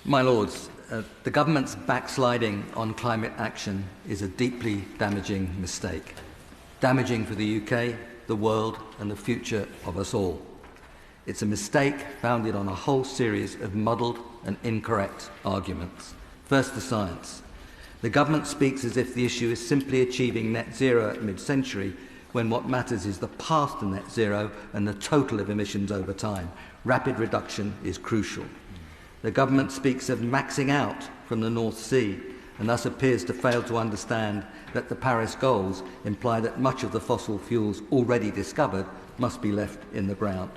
My Lords, the government's backsliding on climate action is a deeply damaging mistake. Damaging for the UK, the world and the future of us all. It's a mistake founded on a whole series of muddled and incorrect arguments. First, the science. The government speaks as if the issue is simply achieving net zero at mid-century, when what matters is the path to net zero and the total of emissions over time. Rapid reduction is crucial. The government speaks of maxing out from the North Sea and thus appears to fail to understand that the Paris goals imply that much of the fossil fuels already discovered must be left in the ground.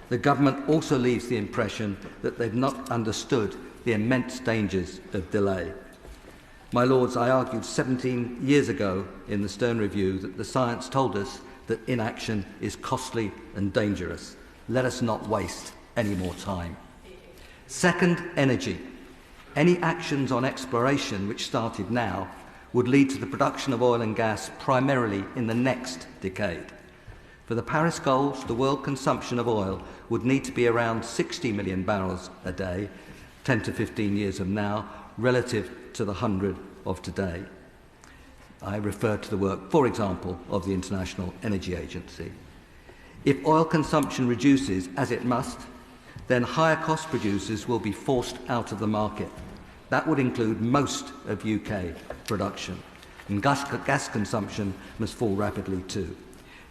The government also leaves the impression that they've not understood the immense dangers of delay. My Lords, I argued 17 years ago in the Stern Review that the science told us that inaction is costly and dangerous. Let us not waste any more time. Second, energy. Any actions on exploration which started now would lead to the production of oil and gas primarily in the next decade. For the Paris goals, the world consumption of oil would need to be around 60 million barrels a day, 10 to 15 years from now, relative to the 100 of today. I refer to the work, for example, of the International Energy Agency. If oil consumption reduces, as it must, then higher cost producers will be forced out of the market. That would include most of UK production. And gas consumption must fall rapidly too.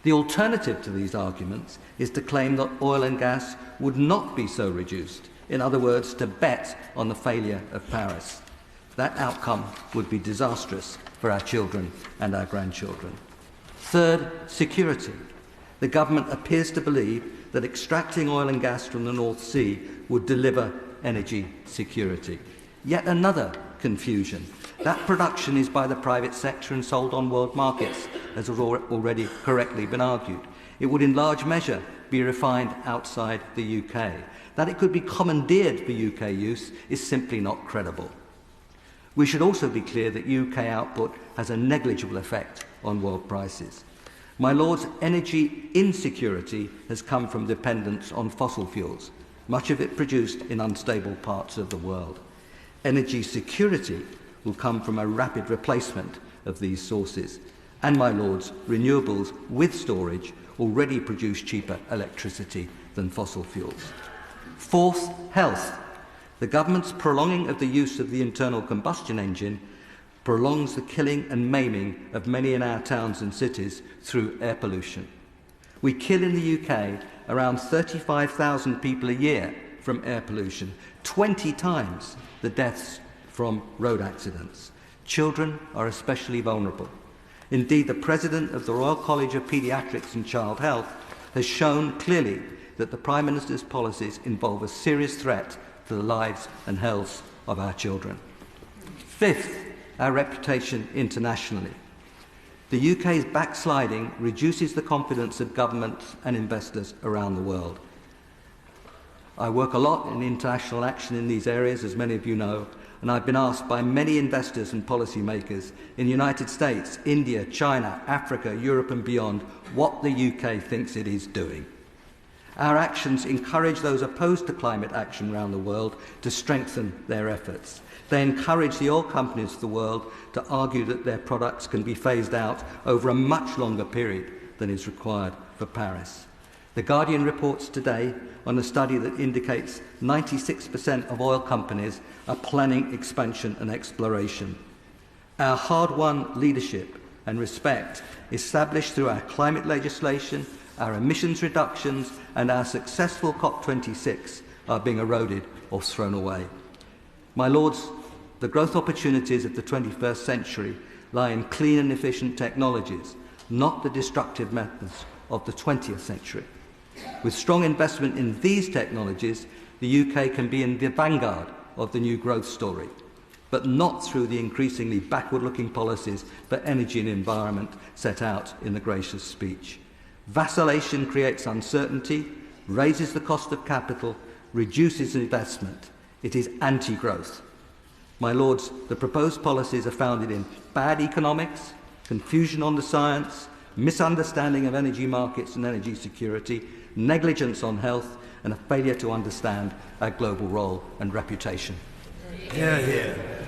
The alternative to these arguments is to claim that oil and gas would not be so reduced. In other words, to bet on the failure of Paris. That outcome would be disastrous for our children and our grandchildren. Third, security. The government appears to believe that extracting oil and gas from the North Sea would deliver energy security. Yet another confusion. That production is by the private sector and sold on world markets, as has already correctly been argued. It would in large measure be refined outside the UK. That it could be commandeered for UK use is simply not credible. We should also be clear that UK output has a negligible effect on world prices. My Lords, energy insecurity has come from dependence on fossil fuels, much of it produced in unstable parts of the world. Energy security will come from a rapid replacement of these sources. And, my Lords, renewables with storage already produce cheaper electricity than fossil fuels. Fourth, health. The government's prolonging of the use of the internal combustion engine prolongs the killing and maiming of many in our towns and cities through air pollution. We kill in the UK around 35,000 people a year from air pollution, 20 times the deaths from road accidents. Children are especially vulnerable. Indeed, the President of the Royal College of Paediatrics and Child Health has shown clearly that the Prime Minister's policies involve a serious threat to the lives and health of our children. Fifth, our reputation internationally. The UK's backsliding reduces the confidence of governments and investors around the world. I work a lot in international action in these areas, as many of you know, and I've been asked by many investors and policymakers in the United States, India, China, Africa, Europe and beyond what the UK thinks it is doing. Our actions encourage those opposed to climate action around the world to strengthen their efforts. They encourage the oil companies of the world to argue that their products can be phased out over a much longer period than is required for Paris. The Guardian reports today on a study that indicates 96% of oil companies are planning expansion and exploration. Our hard-won leadership and respect, established through our climate legislation, our emissions reductions and our successful COP26, are being eroded or thrown away. My Lords, the growth opportunities of the 21st century lie in clean and efficient technologies, not the destructive methods of the 20th century. With strong investment in these technologies, the UK can be in the vanguard of the new growth story, but not through the increasingly backward-looking policies for energy and environment set out in the gracious speech. Vacillation creates uncertainty, raises the cost of capital, reduces investment. It is anti-growth. My Lords, the proposed policies are founded in bad economics, confusion on the science, misunderstanding of energy markets and energy security, negligence on health, and a failure to understand our global role and reputation. Hear, hear.